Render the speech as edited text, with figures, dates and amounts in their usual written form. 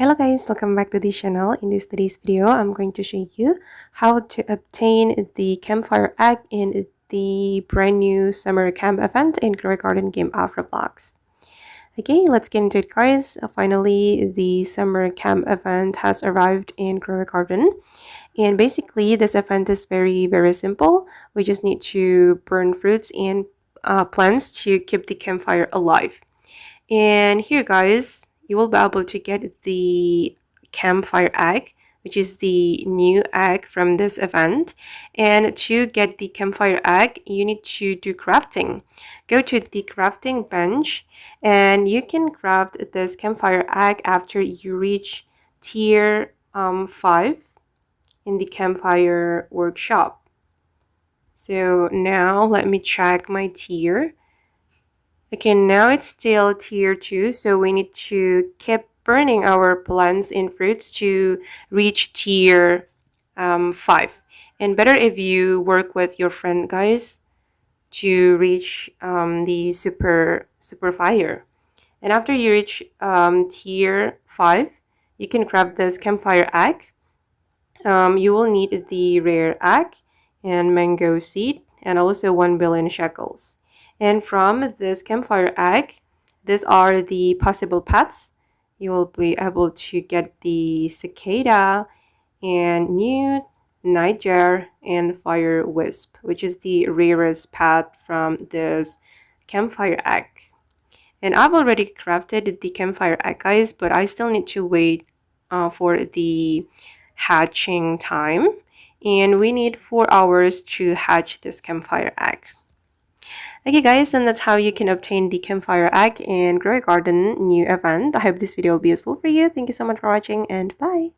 Hello guys, welcome back to the channel. In today's video, I'm going to show you how to obtain the Campfire Egg in the brand new summer camp event in Grow Garden game of Roblox. Okay, let's get into it guys. Finally, the summer camp event has arrived in Grow Garden. And basically, this event is very simple. We just need to burn fruits and plants to keep the campfire alive. And here guys, you will be able to get the Campfire Egg, which is the new egg from this event. And to get the Campfire Egg, you need to do crafting. Go to the crafting bench and you can craft this Campfire Egg after you reach tier 5 in the Campfire workshop. So now let me check my tier. Okay, now it's still tier 2, so we need to keep burning our plants and fruits to reach tier 5. And better if you work with your friend guys to reach the super fire. And after you reach tier 5, you can grab this Campfire Egg. You will need the rare egg and mango seed and also 1 billion shekels. And from this Campfire Egg, these are the possible pets. You will be able to get the Cicada and Newt, Nightjar, and Fire Wisp, which is the rarest pet from this Campfire Egg. And I've already crafted the Campfire Egg, guys, but I still need to wait for the hatching time. And we need 4 hours to hatch this Campfire Egg. Okay guys, and that's how you can obtain the Campfire Egg in Grow Garden new event. I hope this video will be useful for you. Thank you so much for watching and bye!